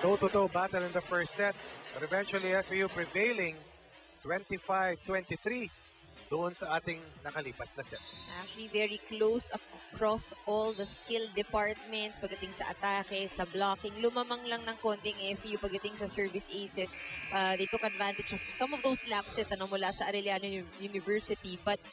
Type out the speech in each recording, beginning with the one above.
toe-to-toe battle in the first set. But eventually, FAU prevailing 25-23 doon sa ating nakalipas na set. Actually, very close across all the skill departments. Pagdating sa atake, sa blocking, lumamang lang ng konting FAU pagdating sa service aces. They took advantage of some of those lapses mula sa Arellano University. But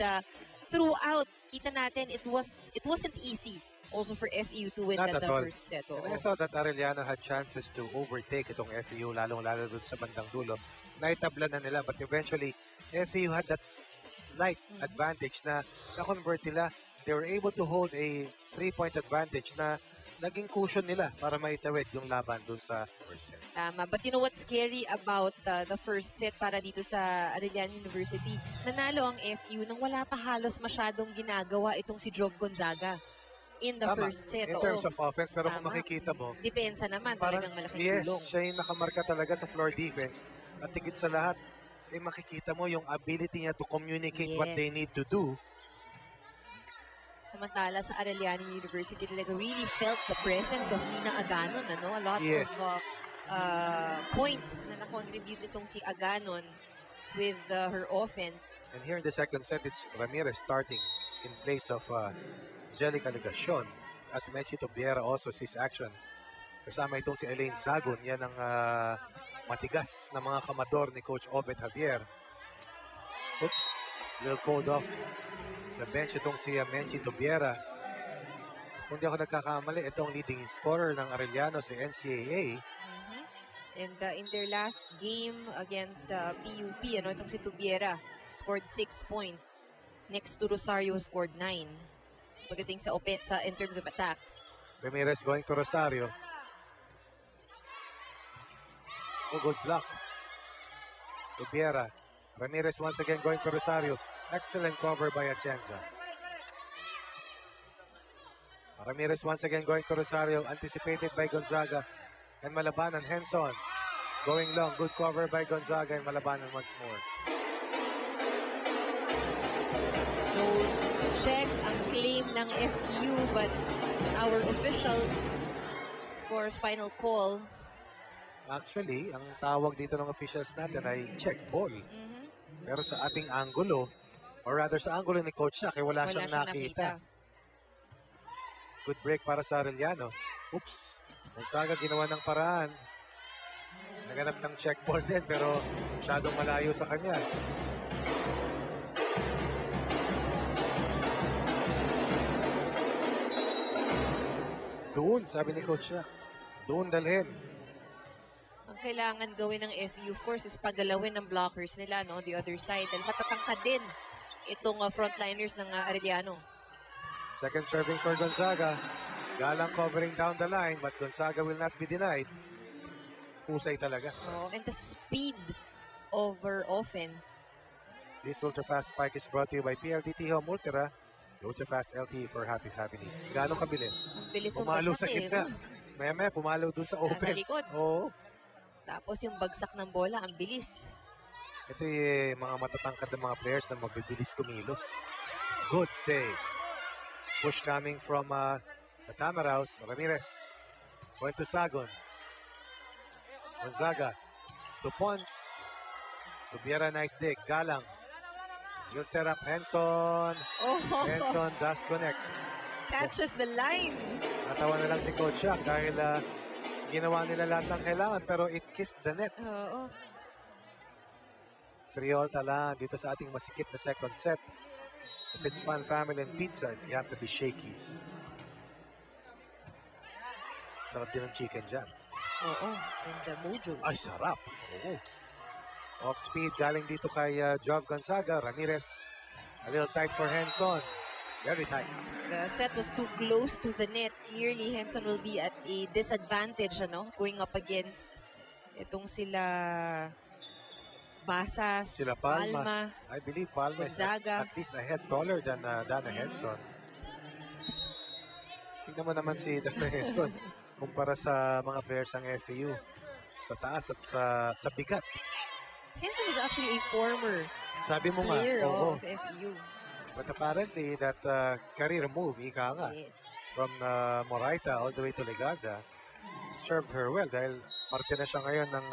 throughout, kita natin, it wasn't easy also for FAU to win that first set. And I thought that Arellano had chances to overtake itong FAU, lalong-lalo dun sa bandang dulo. Naitabla na nila, but eventually, FAU had that slight advantage na na-convert nila. They were able to hold a 3-point advantage na naging cushion nila para maitawid yung laban dun sa first set. Tama. But you know what's scary about the first set para dito sa Arellano University? Nanalo ang FAU nang wala pa halos masyadong ginagawa itong si Jove Gonzaga in the first set. In terms of offense, pero kung makikita mo, depensa naman, talagang malaking tulong. Yes, siya yung nakamarka talaga sa floor defense. At higit sa lahat, makikita mo yung ability niya to communicate what they need to do. Samantala sa Arellano University, talaga really felt the presence of Nina Aganon. A lot of points na na-contribute itong si Aganon with her offense. And here in the second set, it's Ramirez starting in place of Angelica Legacion. As mentioned, Tobiera also sees action. Kasama itong si Elaine Sagun. Yan ang matigas na mga kamador ni Coach Obet Javier. Oops, little cold off the bench itong si Menchi Tobiera. Kung di ako nagkakamali, itong leading scorer ng Arellano si NCAA. And in their last game against PUP, itong si Tobiera scored 6 points. Next to Rosario scored 9. Pagdating sa in terms of attacks. Ramirez going to Rosario. Oh, good block. Tobiera. Ramirez once again going to Rosario. Excellent cover by Atienza. Ramirez once again going to Rosario. Anticipated by Gonzaga. And Malabanan. Henson. Going long. Good cover by Gonzaga and Malabanan once more. No check ang claim ng FEU, but our officials, of course, final call. Actually, ang tawag dito ng officials natin ay check ball. Pero sa ating angulo, or rather sa angulo ni Coach Shaq, wala siyang nakita. Good break para sa Arellano. Oops. Gonzaga ginawa ng paraan. Naganap ng check ball din, pero masyadong malayo sa kanya. Doon, sabi ni Coach Shaq. Doon dalhin. Ang kailangan gawin ng FEU, of course, is pagalawin ng blockers nila on the other side. Dahil matatangkad din itong frontliners ng Arellano. Second serving for Gonzaga. Galang covering down the line, but Gonzaga will not be denied. Husay talaga. And the speed of her offense. This ultra-fast spike is brought to you by PLDT Home Ultra. The ultra-fast LTE for happy family. Gano'ng kabilis? Bilis pumalo sa gitna. Maya-maya, pumalo dun sa open. Sa likod. Oo. Tapos yung bagsak ng bola, ang bilis. Ito yung mga matatangkad ng mga players na mabibilis kumilos. Good save. Push coming from the Tamaraws. Ramirez. Going to Sagon. Gonzaga. To Pons. Tobiera, nice dig. Galang. Good setup. Henson. Henson does connect. Catches the line. Natawa na lang si Coach Shaq dahil ginawa nila lahat ng kailangan pero it kissed the net. Oo. Triolta lang dito sa ating masikip na second set. If it's fun, family, and pizza, you have to be Shakey's. Sarap din ng chicken dyan. Oo. And the mojo. Ay, sarap. Oo. Off speed galing dito kay Jove Gonzaga. Ramirez. A little tight for Henson. Very tight. The set was too close to the net. Clearly, Henson will be at a disadvantage, going up against itong sila Basas, sila Palma. I believe Palma Gonzaga. Is at least a head taller than Dana Henson. Tingnan mo naman si Dana Henson kumpara sa mga players ng FAU. Sa taas at sa bigat. Henson was actually a former player of FAU. But apparently, that career move, ika nga, from Moraita all the way to Legarda, served her well dahil Parte na siya ngayon ng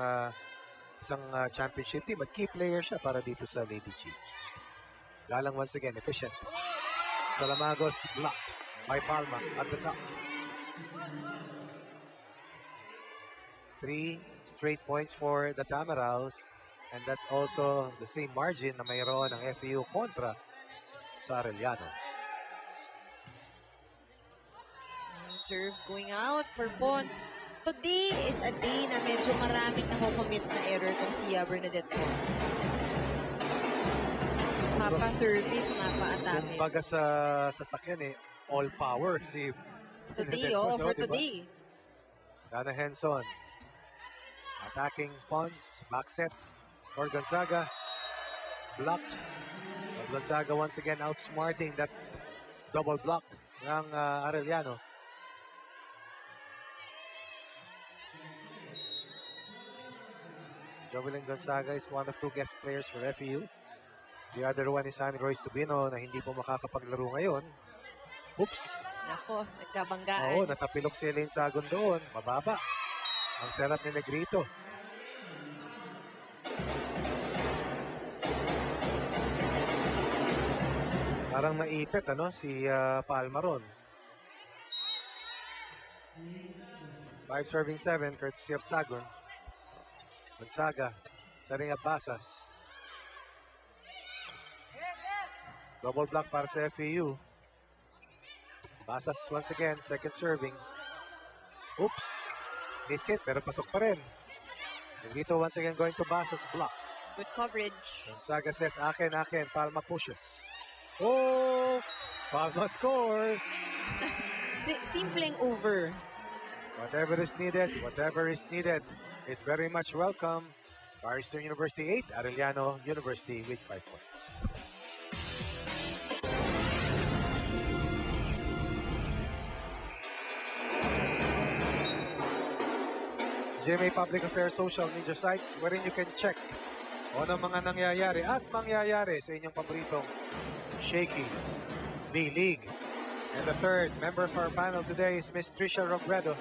isang championship team at key player siya para dito sa Lady Chiefs. Galang once again, efficient. Salamagos blocked by Palma at the top. 3 straight points for the Tamaraws, and that's also the same margin na mayroon ng FEU kontra sa Arellano. Serve going out for Pons. Today is a day na medyo maraming nakocommit na error tong si Bernadette Pons. Mapa-service, mapa-atake. Kumbaga sa sasakyan all power si Today, for today. Dana Henson. Attacking Pons, back set for Gonzaga. Blocked. But Gonzaga once again outsmarting that double block ng Arellano. Jovelyn Gonzaga is one of 2 guest players for FEU. The other one is Annie Royce Tubino na hindi po makakapaglaro ngayon. Oops. Nako, nagkabanggaan. Oo, natapilok si Elaine Sagon doon. Mababa. Ang sarap ni Negrito. Parang naipit si Palma ron. 5 serving 7 courtesy of Sagon. Gonzaga, setting up Basas. Double block para sa FEU. Basas once again, second serving. Oops. Miss hit, pero pasok pa rin. Negrito once again going to Basas, blocked. Good coverage. Gonzaga says, akin. Palma pushes. Oh! Palma scores! Simpleng over. Whatever is needed is very much welcome. Far Eastern University 8, Arellano University with 5 points. GMA Public Affairs social media sites wherein you can check kung ano mga nangyayari at mangyayari sa inyong paboritong Shakey's B-League. And the third member of our panel today is Miss Trisha Robredo.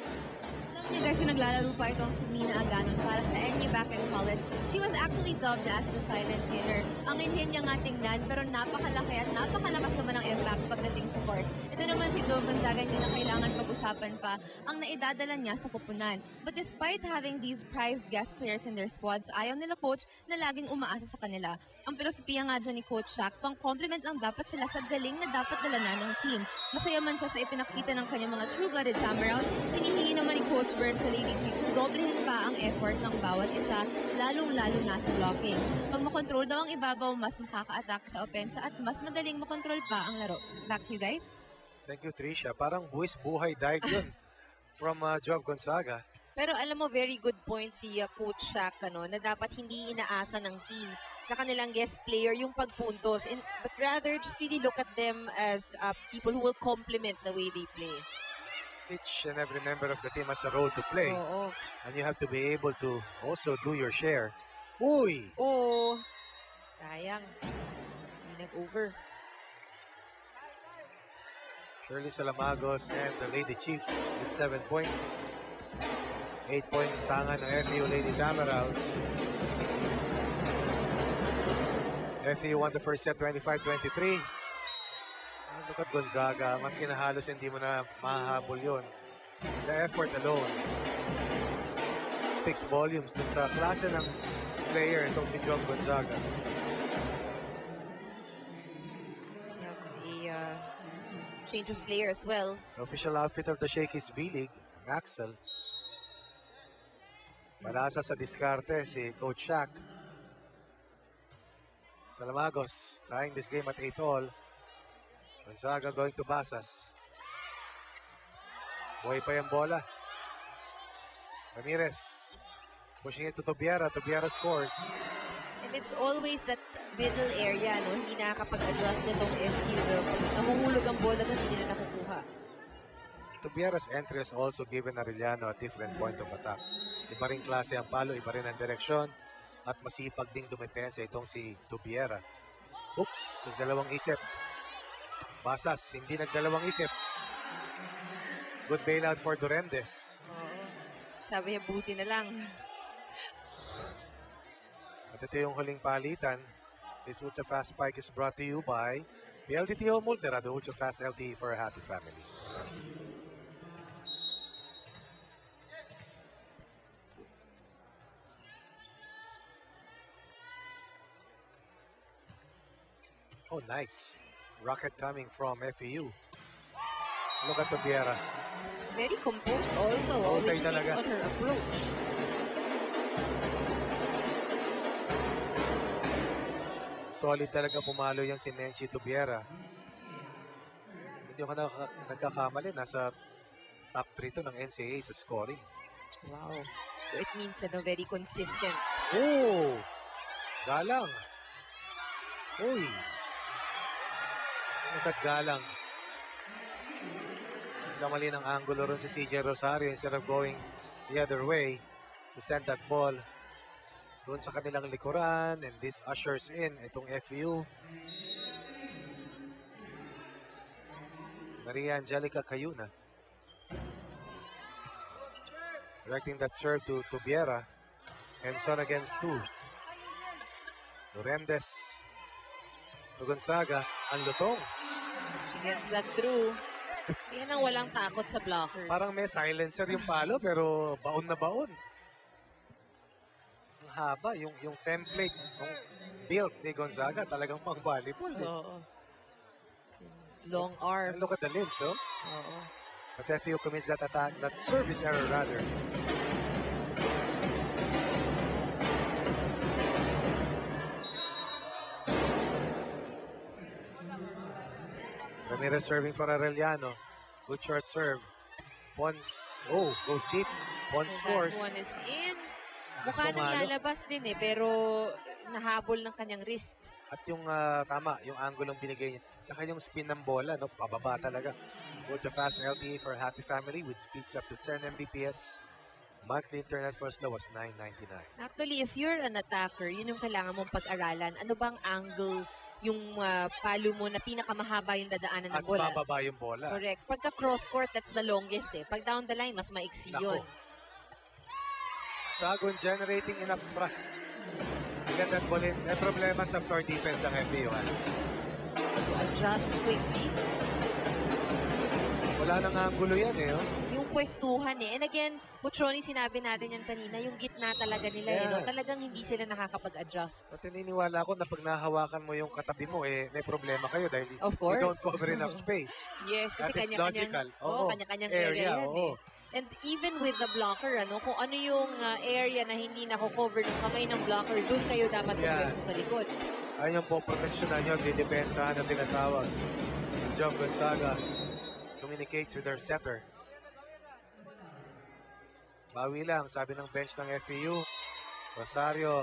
Alam niyo guys, yung naglalaro pa itong si Mina Aganon para sa NU back in college. She was actually dubbed as the silent killer. Ang inhin niya nga tingnan, pero napakalaki at napakalakas naman ang impact pagdating sa court. Ito naman si Joe Gonzaga, hindi na kailangan pag-usapan pa ang naidadala niya sa kupunan. But despite having these prized guest players in their squads, ayaw nila coach na laging umaasa sa kanila. Ang filosofiya nga dyan ni Coach Shaq, pang-compliment lang dapat sila sa galing na dapat dala na ng team. Masaya man siya sa ipinakita ng kanyang mga true-blooded Tamaraws, hinihingi naman ni Coach Bird sa Lady Chiefs na doblehin pa ang effort ng bawat isa, lalong-lalo na sa blockings. Pag makontrol daw ang ibabaw, mas makaka-attack sa opensa at mas madaling makontrol pa ang laro. Back to you guys. Thank you, Trisha. Parang buwis buhay dive yun from Joe Gonzaga. Pero alam mo, very good point si Coach Shaq, na dapat hindi inaasa ng team sa kanilang guest player yung pagpuntos. But rather, just really look at them as people who will complement the way they play. Each and every member of the team has a role to play. Oo. And you have to be able to also do your share. Uy! Oo. Sayang. Hindi nag-over. Shirley Salamagos and the Lady Chiefs with 7 points. 8 points tangan ng FEU Lady Tamaraws. FEU won the first set 25-23. Look at Gonzaga, mas kinahalos hindi mo na mahahabol yun. The effort alone speaks volumes dun sa klase ng player itong si Joe Gonzaga. You have a change of player as well. The official outfit of the Shakey's B-League, ang Axel. Malasa sa diskarte si Coach Shaq. Salamagos tying this game at 8-all. Gonzaga going to Basas. Buhay pa yung bola. Ramirez pushing it to Tobiera. Tobiera scores. And it's always that middle area, hindi nakakapag-adjust nitong FU. Nahuhulog ang bola doon, hindi na nakukuha. Tobiera's entry has also given Arellano a different point of attack. Iba rin klase ang palo, iba rin ang direksyon, at masipag ding dumepensa itong si Tobiera. Oops, nagdalawang isip. Basas, hindi nagdalawang isip. Good bailout for Durendes. Sabi niya, buti na lang. At ito yung huling palitan. This Ultra Fast Spike is brought to you by PLDT Home Ultra, the Ultra Fast LTE for a happy family. Oh, nice. Rocket coming from FEU. Look at Tobiera. Very composed also. Husay Which makes talaga. on her approach. Solid talaga pumalo yan si Menchi Tobiera. Hindi ako nagkakamali. Nasa top 3 to ng NCAA sa scoring. Wow. So it means very consistent. Oh! Galang. Uy! Look at Galang. Kamali ng angulo ron si CJ Rosario instead of going the other way to send that ball doon sa kanilang likuran, and this ushers in itong FEU. Maria Angelica Cayuna directing that serve to Tobiera. Henson against 2. Lorendes to Gonzaga. Ang lutong. Against that through. Yan ang walang takot sa blockers. Parang may silencer yung palo pero baon na baon. Ang haba, yung template, yung build ni Gonzaga talagang pang volleyball. Eh. Oo. Long arms. And look at the limbs, oh. Oo. But FEU commits that attack, that service error rather. Ramirez serving for Arellano. Good short serve. Pons, goes deep. Pons So scores. that one is in. Lakas Mukha pumalo. nang lalabas din pero nahabol ng kanyang wrist. At yung tama, yung angle ang binigay niya. Saka yung spin ng bola, no, pababa talaga. Ultra Fast LTE for a happy family with speeds up to 10 Mbps. Monthly internet for as low as $9.99. Actually, if you're an attacker, yun yung kailangan mong pag-aralan. Ano bang angle yung palo mo na pinakamahaba yung dadaanan ng At bola? bababa yung bola. Correct. Pagka cross court, that's the longest eh. Pag down the line, mas maiksi Nako. yun. Sagon generating enough thrust. Again, that ball in. May problema sa floor defense ng FEU. To adjust quickly. Wala nang angulo yan eh. Oh. Yung pwestuhan eh. And again, Putroni, sinabi natin yan kanina, yung gitna talaga nila eh. No? Yeah. Talagang hindi sila nakakapag-adjust. At naniniwala ako na pag nahawakan mo yung katabi mo, may problema kayo dahil Of you course. don't cover enough space. Yes, kasi That is kanya-kanyang logical. Oo. kanya-kanyang area yan oo. eh. And even with the blocker, kung ano yung area na hindi nako-cover ng kamay ng blocker, dun kayo dapat Yeah. pwesto sa likod. Ayun po, proteksyonan nyo, didepensahan ang tinatawag. As Job Gonzaga communicates with their setter. Bawi lang, sabi ng bench ng FEU. Rosario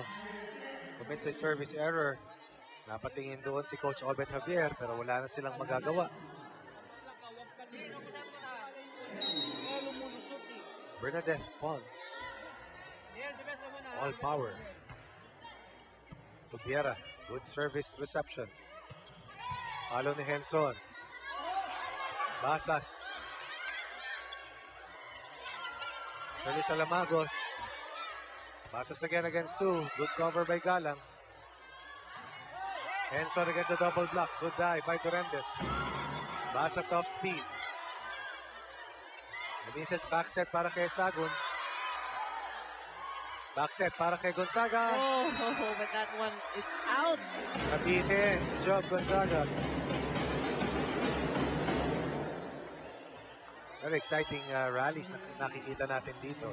commits a service error. Napatingin doon si Coach Obet Javier pero wala na silang magagawa. Bernadette Pons. All power. Tobiera, good service reception. Follow ni Henson. Basas. Charlie Salamagos. Basas again against 2. Good cover by Galang. Henson against the double block. Good dive by Durendes. Basas off speed. Manises backset para kay Sagun. Backset para kay Gonzaga. Oh, but that one is out. Nabitin si Job Gonzaga. Very exciting rallies na nakikita natin dito.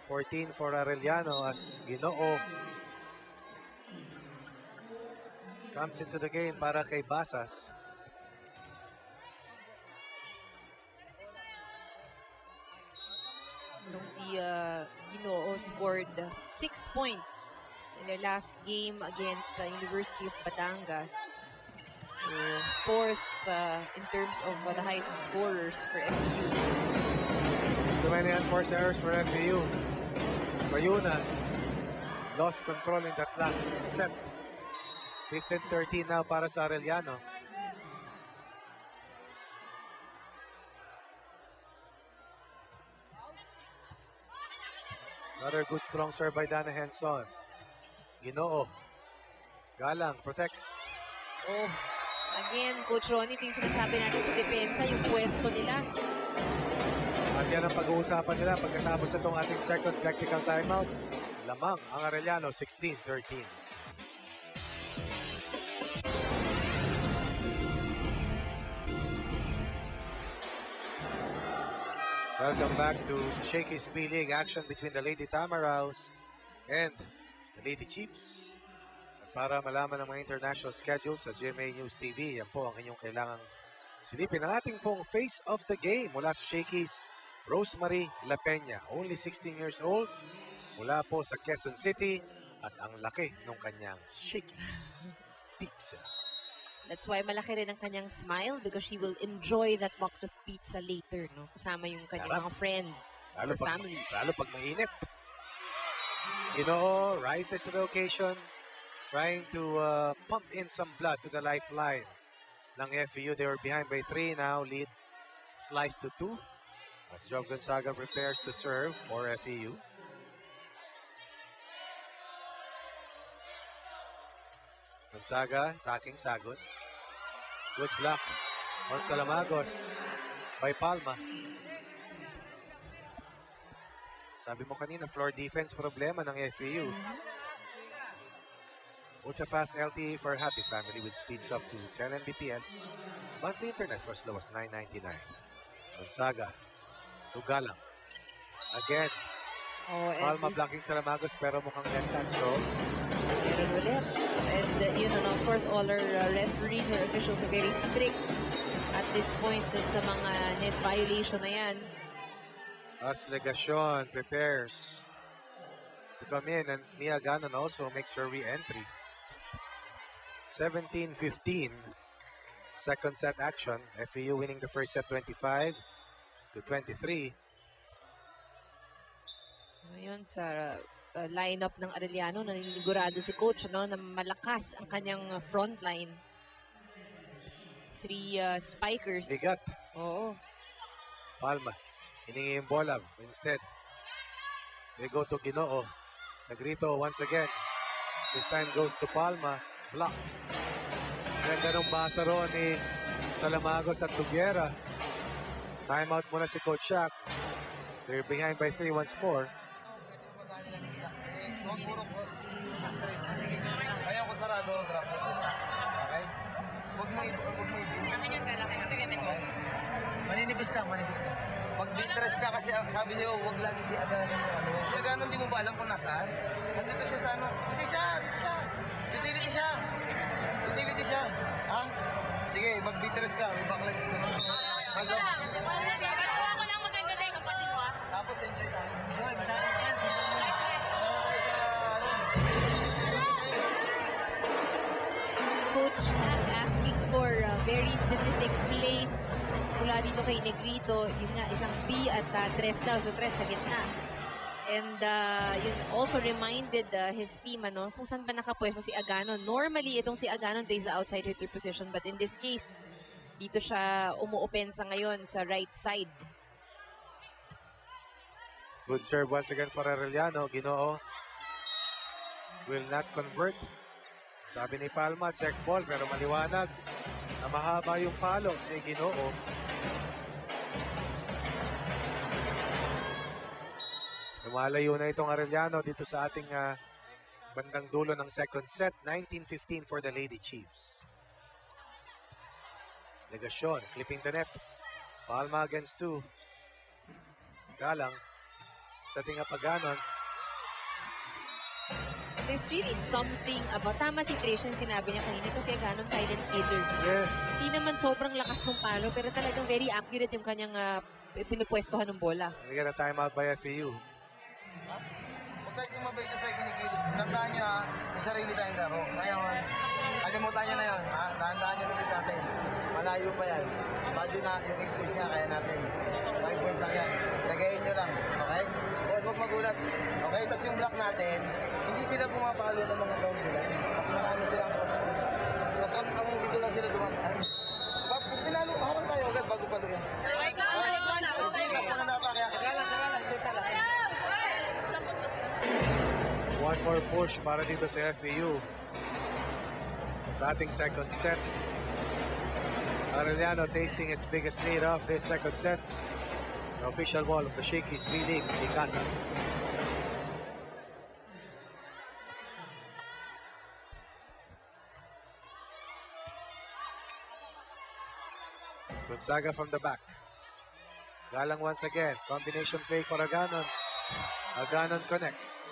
14 for Arellano as Ginoo comes into the game para kay Basas. Nung si Ginoo scored 6 points in their last game against the University of Batangas. So, fourth in terms of the highest scorers for FEU. Too many unforced errors for FEU. Cayuna lost control in that last set. 15-13 now para sa Arellano. Another good strong serve by Dana Henson. Ginoo. Galang protects. Oh, again, Coach Ronnie, ito yung sinasabi natin sa depensa, yung pwesto nila. At yan ang pag-uusapan nila pagkatapos itong ating second tactical timeout. Lamang ang Arellano, 16-13. Welcome back to Shakey's B-League action between the Lady Tamaraws and the Lady Chiefs. At para malaman ang mga international schedules sa GMA News TV, yan po ang inyong kailangang silipin. Ang ating pong face of the game mula sa Shakey's, Rosemary La Peña, only 16 years old, mula po sa Quezon City, at ang laki ng kanyang Shakey's Pizza. That's why malaki rin ang kanyang smile because she will enjoy that box of pizza later, no? Kasama yung kanyang mga friends or family. Lalo pag mainit. Ginoo rises to the occasion, trying to pump in some blood to the lifeline ng FEU. They were behind by 3, now lead sliced to 2 as Joe Gonzaga prepares to serve for FEU. Gonzaga, attacking Sagot. Good block on Salamagos by Palma. Sabi mo kanina, floor defense problema ng FEU. Ultra fast LTE for happy family with speeds up to 10 Mbps. Monthly internet for as low as $9.99. Gonzaga to Galang. Again. Palma blocking Salamagos pero mukhang net touch. Meron ulit. And you know, of course, all our referees or officials are very strict at this point sa mga net violation na yan. As Legacion prepares to come in, and Mia Ganon also makes her re-entry. 17-15, second set action. FEU winning the first set 25-23. Ngayon sa lineup ng Arellano, naninigurado si Coach, no, na malakas ang kanyang front line. 3 spikers. Bigat. Oo. Palma, hiningi yung bola. Instead, they go to Ginoo. Negrito once again. This time goes to Palma. Blocked. Ganda ng basa ron ni Salamagos at Tubiera. Timeout muna si Coach Shaq. They're behind by 3 once more. Huwag puro cross straight. Ayaw ko sarado, drop. Okay? Huwag mo Maninibis lang, manibis. Pag bitres ka kasi sabi niyo, huwag lagi di aganan mo. Si aganan di mo ba alam kung nasaan? Nandito siya sa ano? Hindi siya. Utility siya. Ha? Sige, mag bitres ka. May backline ka sa mga. Tapos enjoy tayo. Coach asking for very specific plays mula dito kay Negrito. Yun nga, isang B at 3 daw. So 3 sa gitna. And yun also reminded his team kung saan ba nakapwesto si Aganon. Normally, itong si Aganon plays the outside hitter position. But in this case, dito siya umuopensa ngayon sa right side. Good serve once again for Arellano. Ginoo will not convert. Sabi ni Palma, check ball pero maliwanag na mahaba yung palo ni Ginoo. Lumalayo na itong Arellano dito sa ating bandang dulo ng second set. 19-15 for the Lady Chiefs. Legacion, clipping the net. Palma against 2. Galang. Setting up Aganon. There's really something about, tama si Trish yung sinabi niya kanina kasi Aganon silent killer. Yes. Hindi naman sobrang lakas ng palo pero talagang very accurate yung kanyang pinupwestuhan ng bola. Hindi ka na timeout by FEU. Huwag tayo sumabay ka sa ikinikilos. Tandaan niya, may sarili tayong laro. Ngayon, alimutan niya na yun. Tandaan niya ulit natin. Malayo pa yan. Bado na yung 8 points niya, kaya natin. 5 points lang yan. Sagayin niyo lang. Okay? Huwag magulat. Okay? Tapos yung block natin, hindi sila pumapalo ng mga ground nila. Mas marami silang cross-court. Tapos ang dito lang sila dumaan. Kung pinalo, harang tayo agad bago paluin. Kasi kapag napa kaya. Isa lang. for push para dito sa FEU. Sa ating second set. Arellano tasting its biggest lead of this second set. The official ball of the Shakey's B-League, Mikasa. Gonzaga from the back. Galang once again. Combination play for Aganon. Aganon connects.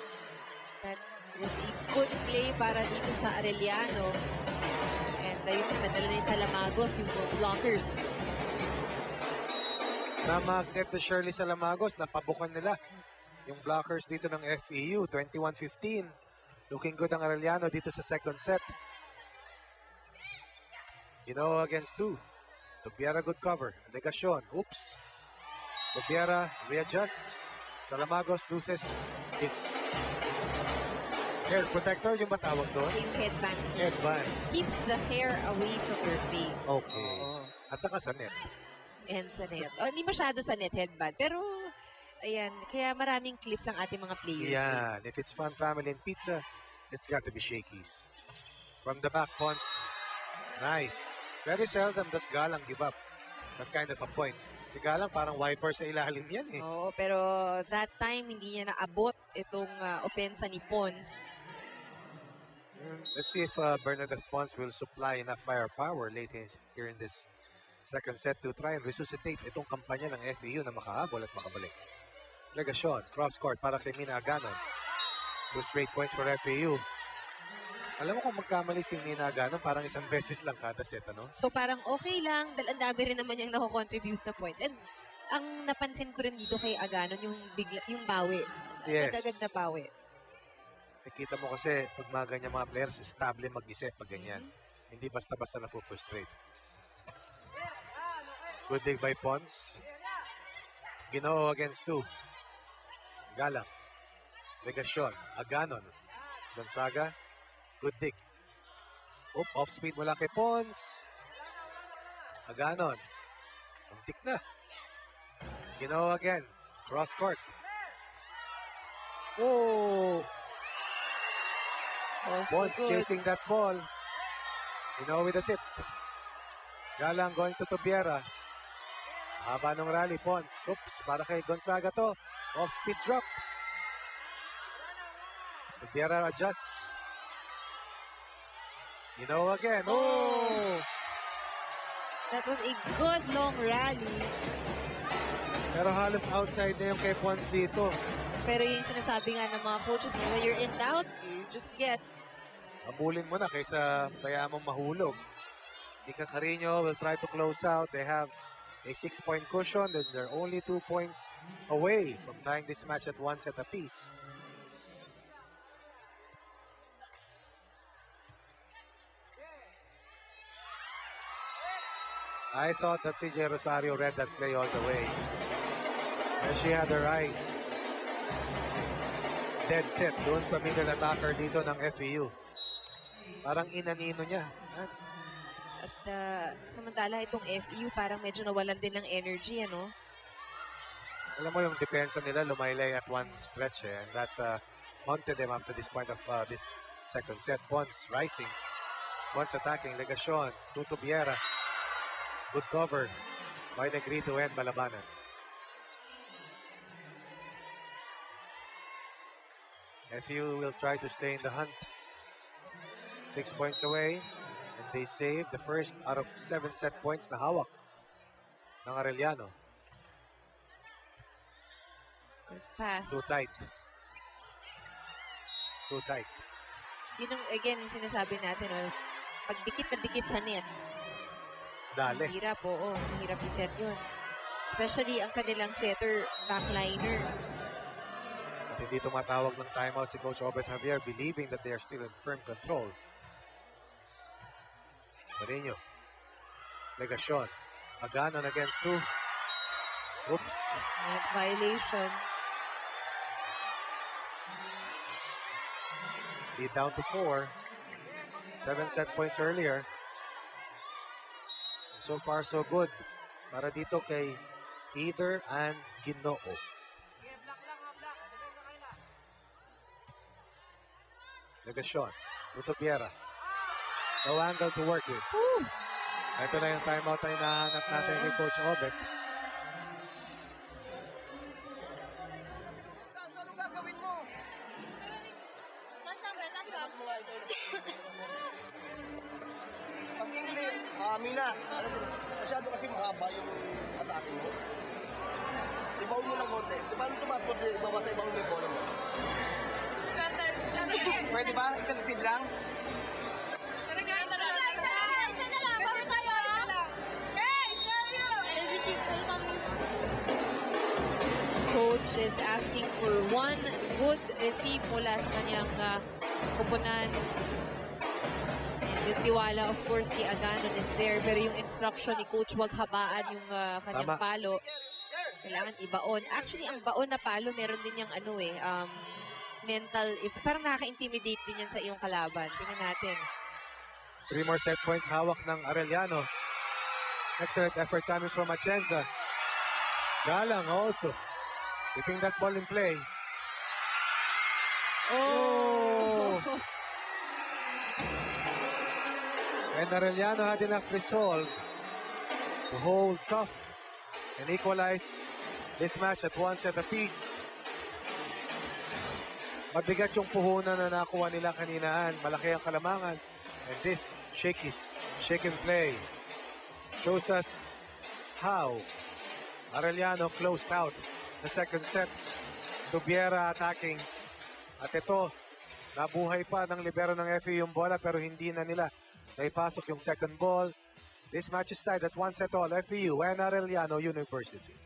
That was a good play para dito sa Arellano. And yung nadala niya sa Lamagos, yung blockers. Na-magnet to Shirley Salamagos. Napabukan nila yung blockers dito ng FEU. 21-15. Looking good ang Arellano dito sa second set. Ginoa against two. Tubiera good cover. Negacion. Oops. Tubiera readjusts. Salamagos loses his hair protector. Yung matawag doon? Yung headband. Headband. Keeps the hair away from your face. Okay. Oo. At saka sa net. And sa net. Oh, hindi masyado sa net headband. Pero, ayan, kaya maraming clips ang ating mga players. Yan. If it's Fun Family and Pizza, it's got to be Shakey's. From the back, Pons. Nice. Very seldom does Galang give up that kind of a point. Si Galang parang wiper sa ilalim yan eh. Oo, pero that time hindi niya naabot itong opensa ni Pons. Let's see if Bernadette Pons will supply enough firepower late here in this second set to try and resuscitate itong kampanya ng FEU na makahabol at makabalik. Legacion, cross court para kay Mina Aganon. 2 straight points for FEU. Alam mo kung magkamali si Mina Aganon, parang isang beses lang kada set, ano? So parang okay lang, dahil ang dami rin naman yung nako-contribute na points. And ang napansin ko rin dito kay Aganon, yung bawi. Yes. Nadagdag na bawi. Nakita mo kasi pag mga ganyan mga players, stable mag-isip pag ganyan. Hindi basta-basta na frustrate. Good dig by Pons. Ginoo against two. Galang. Legacion. Aganon. Gonzaga. Good dig. Off speed mula kay Pons. Aganon. Muntik na. Ginoo again. Cross court. Oh! Pons chasing that ball. Ginoo with the tip. Galang going to Tubiera. Haba ng rally, Pons. Oops, para kay Gonzaga to. Off-speed drop. Tubiera adjusts. Again. Oh! That was a good long rally. Pero halos outside na yung kay Pons dito. Pero yung sinasabi nga ng mga coaches, when you're in doubt, you just get. Abulin mo na kaysa kaya mong mahulog. Ika Carino will try to close out. They have a 6-point cushion, then they're only 2 points away from tying this match at 1 set apiece. I thought that CJ Rosario read that play all the way. And she had her eyes dead set doon sa middle attacker dito ng FEU. Parang inanino niya. At samantala itong FEU parang medyo nawalan din ng energy, ano? Alam mo yung depensa nila lumaylay at one stretch and that haunted them up to this point of this second set. Pons rising. Pons attacking. Legacion. Tuto Biera. Good cover by Negrito and Balabanan. FEU will try to stay in the hunt. 6 points away. And they save the first out of 7 set points na hawak ng Arellano. Good pass. Too tight. Too tight. Yun ang, again, yung sinasabi natin, pag dikit na dikit sa net, Dali. mahirap, oo. Mahirap i-set yun. Especially ang kanilang setter, backliner. At hindi tumatawag ng timeout si Coach Obet Javier, believing that they are still in firm control. Marino. Legacion. Aganon against two. Oops. Net violation. Lead down to 4. 7 set points earlier. So far, so good. Para dito kay Either and Ginoo. Legacion. Utopiera. No angle to work with. Ito na yung timeout na hinahanap natin kay Coach Obet. Ano gagawin mo? Kasi hindi, Mina, masyado kasi mahaba yung atake mo. Ibaw mo ng konti. Diba nung tumatod, ibaba sa ibaw mo yung bola mo. Pwede ba? Isang receive lang? Coach is asking for one good receive mula sa kanyang kupunan. And yung tiwala, of course, kay Aganon is there. Pero yung instruction ni Coach, wag habaan yung kanyang Tama. palo. Kailangan ibaon. Actually, ang baon na palo, meron din yung mental, parang nakaka-intimidate din yan sa iyong kalaban. Tingnan natin. 3 more set points. Hawak ng Arellano. Excellent effort coming from Atienza. Galang also. Keeping that ball in play. Oh! And Arellano had enough resolve to hold tough and equalize this match at 1 set apiece. Mabigat yung puhunan na nakuha nila kaninaan. Malaki ang kalamangan. And this shake and play shows us how Arellano closed out the second set. Tubiera attacking. At ito, nabuhay pa ng libero ng FEU yung bola pero hindi na nila naipasok yung second ball. This match is tied at 1 set all. FEU and Arellano University.